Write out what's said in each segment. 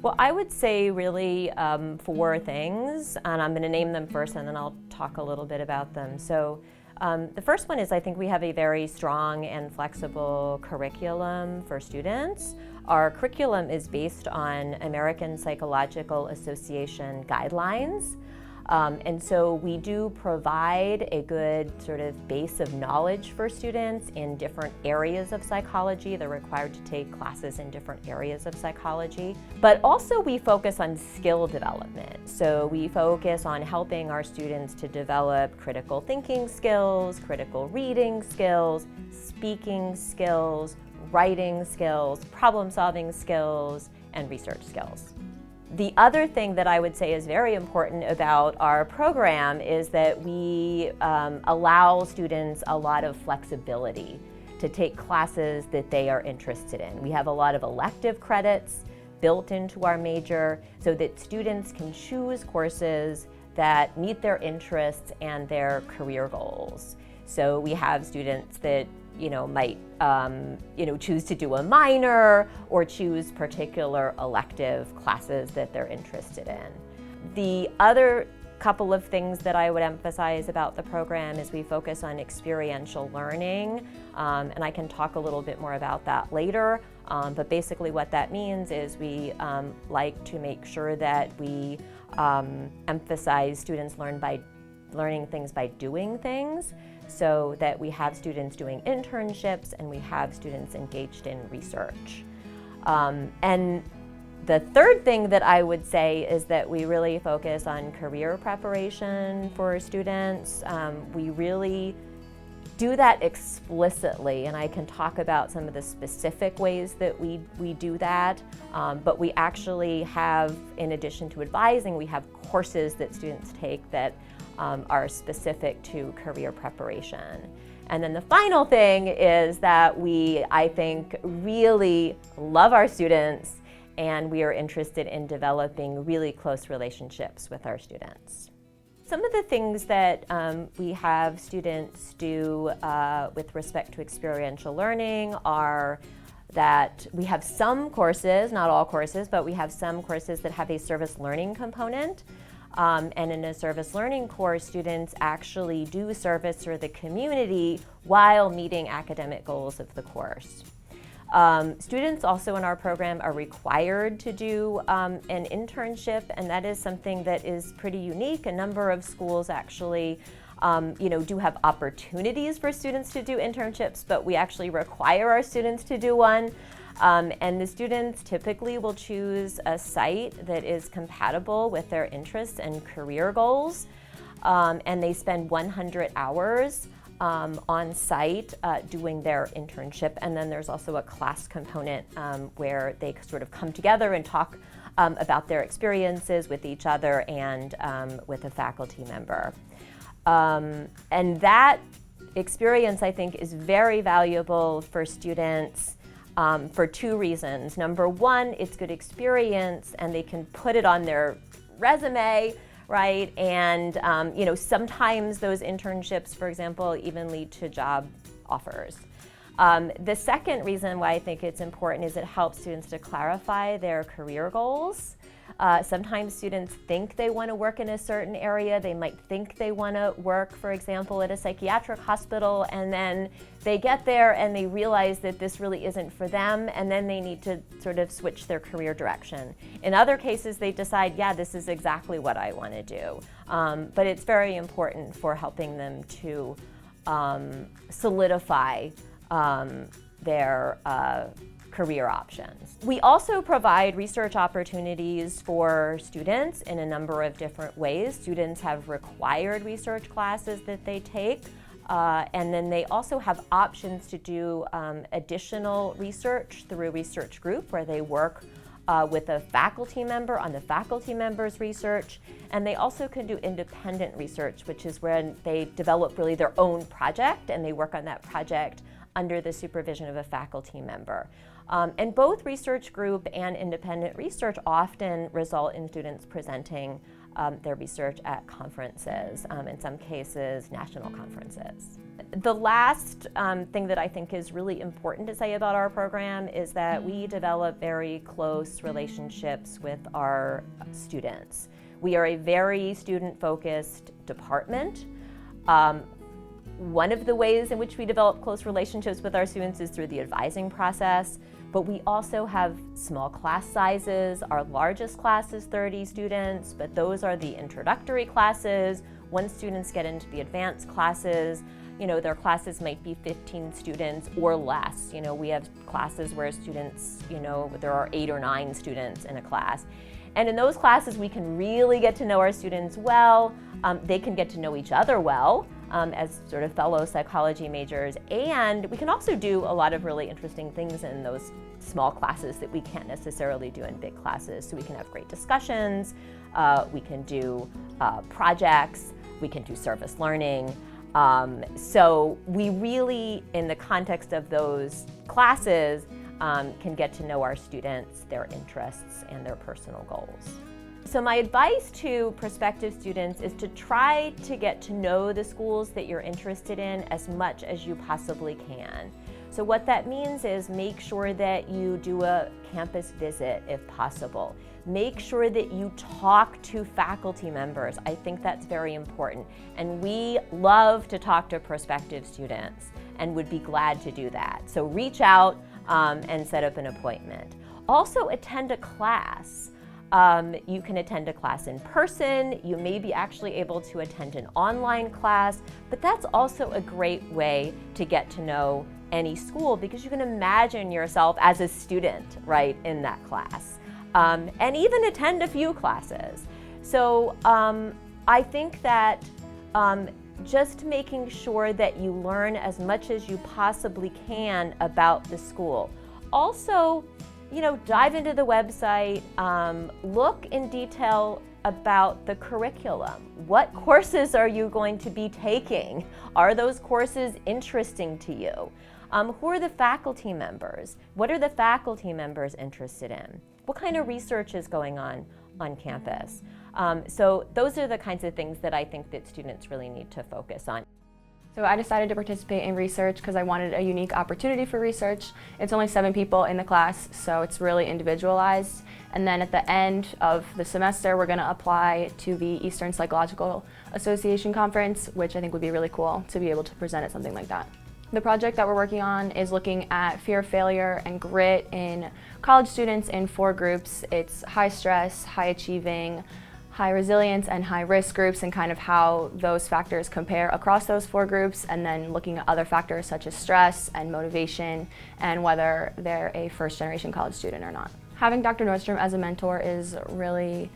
Well, I would say really four things, and I'm going to name them first and then I'll talk a little bit about them. So the first one is I think we have a very strong and flexible curriculum for students. Our curriculum is based on American Psychological Association guidelines. And so we do provide a good sort of base of knowledge for students in different areas of psychology. They're required to take classes in different areas of psychology. But also we focus on skill development. So we focus on helping our students to develop critical thinking skills, critical reading skills, speaking skills, writing skills, problem-solving skills, and research skills. The other thing that I would say is very important about our program is that we allow students a lot of flexibility to take classes that they are interested in. We have a lot of elective credits built into our major so that students can choose courses that meet their interests and their career goals. So we have students that might choose to do a minor or choose particular elective classes that they're interested in. The other couple of things that I would emphasize about the program is we focus on experiential learning, and I can talk a little bit more about that later. But basically what that means is we like to make sure that we emphasize students learning things by doing things, so that we have students doing internships and we have students engaged in research. And the third thing that I would say is that we really focus on career preparation for students. We really do that explicitly, and I can talk about some of the specific ways that we do that, but we actually have, in addition to advising, we have courses that students take that are specific to career preparation. And then the final thing is that we, I think, really love our students, and we are interested in developing really close relationships with our students. Some of the things that we have students do with respect to experiential learning are that we have some courses, not all courses, but we have some courses that have a service learning component. And in a service learning course, students actually do service for the community while meeting academic goals of the course. Students also in our program are required to do an internship, and that is something that is pretty unique. A number of schools actually do have opportunities for students to do internships, but we actually require our students to do one. And the students typically will choose a site that is compatible with their interests and career goals, and they spend 100 hours on site doing their internship. And then there's also a class component where they sort of come together and talk about their experiences with each other and with a faculty member. And that experience, I think, is very valuable for students for two reasons. Number one, it's good experience and they can put it on their resume, right? And sometimes those internships, for example, even lead to job offers. The second reason why I think it's important is it helps students to clarify their career goals. Sometimes students think they want to work in a certain area. They might think they want to work, for example, at a psychiatric hospital, and then they get there and they realize that this really isn't for them, and then they need to sort of switch their career direction. In other cases, they decide, yeah, this is exactly what I want to do. But it's very important for helping them to solidify their career options. We also provide research opportunities for students in a number of different ways. Students have required research classes that they take, and then they also have options to do additional research through a research group where they work with a faculty member on the faculty member's research, and they also can do independent research, which is when they develop really their own project and they work on that project under the supervision of a faculty member. And both research group and independent research often result in students presenting their research at conferences, in some cases national conferences. The last thing that I think is really important to say about our program is that we develop very close relationships with our students. We are a very student-focused department. One of the ways in which we develop close relationships with our students is through the advising process, but we also have small class sizes. Our largest class is 30 students, but those are the introductory classes. Once students get into the advanced classes, their classes might be 15 students or less. We have classes where students, there are 8 or 9 students in a class. And in those classes, we can really get to know our students well. They can get to know each other well as sort of fellow psychology majors. And we can also do a lot of really interesting things in those small classes that we can't necessarily do in big classes. So we can have great discussions, we can do projects, we can do service learning. So we really, in the context of those classes, can get to know our students, their interests, and their personal goals. So my advice to prospective students is to try to get to know the schools that you're interested in as much as you possibly can. So what that means is make sure that you do a campus visit if possible. Make sure that you talk to faculty members. I think that's very important. And we love to talk to prospective students and would be glad to do that. So reach out and set up an appointment. Also attend a class. You can attend a class in person. You may be actually able to attend an online class, but that's also a great way to get to know any school because you can imagine yourself as a student, right, in that class. And even attend a few classes. So I think that just making sure that you learn as much as you possibly can about the school. Also, dive into the website, look in detail about the curriculum. What courses are you going to be taking? Are those courses interesting to you? Who are the faculty members? What are the faculty members interested in? What kind of research is going on campus? So those are the kinds of things that I think that students really need to focus on. So I decided to participate in research because I wanted a unique opportunity for research. It's only 7 people in the class, so it's really individualized. And then at the end of the semester, we're going to apply to the Eastern Psychological Association Conference, which I think would be really cool to be able to present at something like that. The project that we're working on is looking at fear of failure and grit in college students in 4 groups. It's high stress, high achieving, high resilience, and high risk groups, and kind of how those factors compare across those 4 groups, and then looking at other factors such as stress and motivation and whether they're a first-generation college student or not. Having Dr. Nordstrom as a mentor is really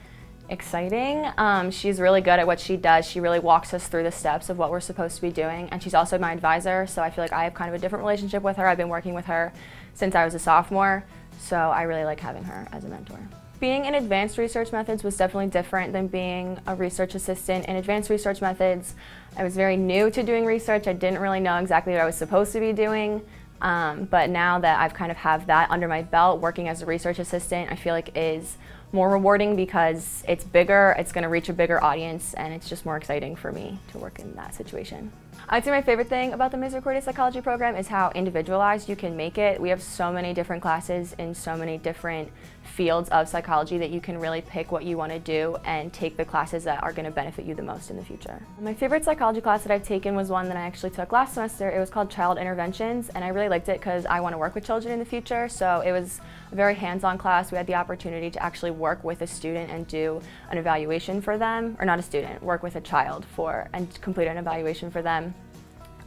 exciting. She's really good at what she does. She really walks us through the steps of what we're supposed to be doing, and she's also my advisor, so I feel like I have kind of a different relationship with her. I've been working with her since I was a sophomore, so I really like having her as a mentor. Being in advanced research methods was definitely different than being a research assistant. In advanced research methods, I was very new to doing research. I didn't really know exactly what I was supposed to be doing. But now that I've kind of have that under my belt, working as a research assistant, I feel like is more rewarding because it's bigger, it's going to reach a bigger audience, and it's just more exciting for me to work in that situation. I'd say my favorite thing about the Misericordia Psychology program is how individualized you can make it. We have so many different classes in so many different fields of psychology that you can really pick what you want to do and take the classes that are going to benefit you the most in the future. My favorite psychology class that I've taken was one that I actually took last semester. It was called Child Interventions, and I really liked it because I want to work with children in the future, so it was a very hands-on class. We had the opportunity to actually work with a student and do an evaluation for them, or not a student, work with a child and complete an evaluation for them.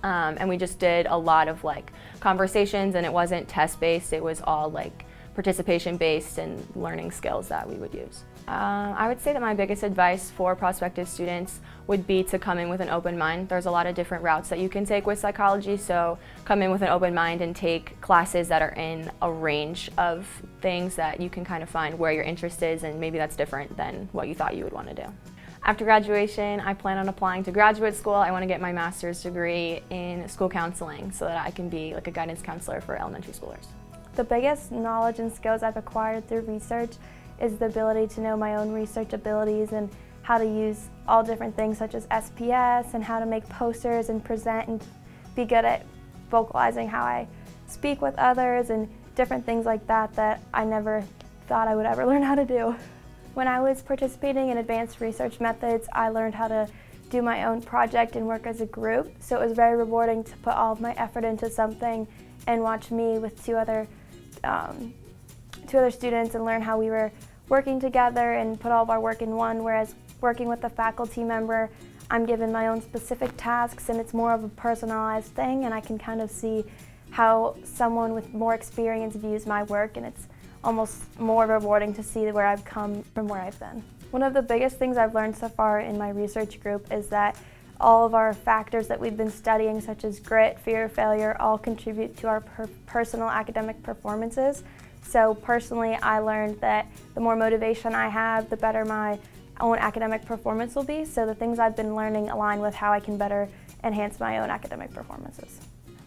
And we just did a lot of conversations, and it wasn't test-based, it was all participation-based and learning skills that we would use. I would say that my biggest advice for prospective students would be to come in with an open mind. There's a lot of different routes that you can take with psychology, so come in with an open mind and take classes that are in a range of things that you can kind of find where your interest is, and maybe that's different than what you thought you would want to do. After graduation, I plan on applying to graduate school. I want to get my master's degree in school counseling so that I can be a guidance counselor for elementary schoolers. The biggest knowledge and skills I've acquired through research is the ability to know my own research abilities and how to use all different things such as SPS and how to make posters and present and be good at vocalizing how I speak with others and different things like that that I never thought I would ever learn how to do. When I was participating in advanced research methods, I learned how to do my own project and work as a group, so it was very rewarding to put all of my effort into something and watch me with two other students and learn how we were working together and put all of our work in one, whereas working with a faculty member, I'm given my own specific tasks and it's more of a personalized thing, and I can kind of see how someone with more experience views my work, and it's almost more rewarding to see where I've come from where I've been. One of the biggest things I've learned so far in my research group is that all of our factors that we've been studying, such as grit, fear of failure, all contribute to our personal academic performances. So personally, I learned that the more motivation I have, the better my own academic performance will be. So the things I've been learning align with how I can better enhance my own academic performances.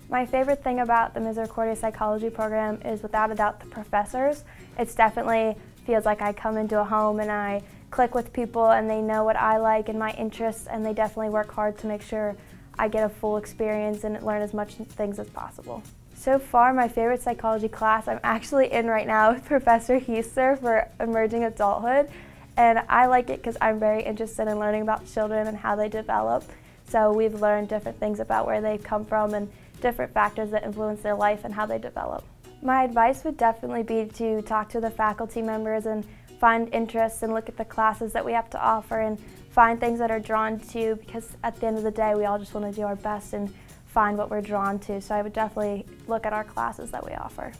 My favorite thing about the Misericordia Psychology program is without a doubt the professors. It's definitely feels like I come into a home and I click with people and they know what I like and my interests, and they definitely work hard to make sure I get a full experience and learn as much things as possible. So far, my favorite psychology class I'm actually in right now with Professor Heister for Emerging Adulthood, and I like it because I'm very interested in learning about children and how they develop. So we've learned different things about where they've come from and different factors that influence their life and how they develop. My advice would definitely be to talk to the faculty members and find interests and look at the classes that we have to offer and find things that are drawn to, because at the end of the day we all just want to do our best and find what we're drawn to. So I would definitely look at our classes that we offer.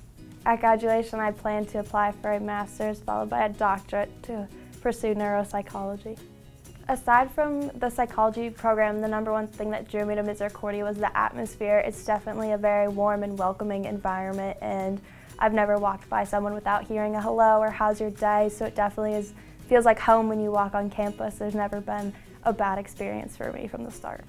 At graduation, I plan to apply for a master's followed by a doctorate to pursue neuropsychology. Aside from the psychology program, the number one thing that drew me to Misericordia was the atmosphere. It's definitely a very warm and welcoming environment, and I've never walked by someone without hearing a hello or how's your day, so it definitely feels like home when you walk on campus. There's never been a bad experience for me from the start.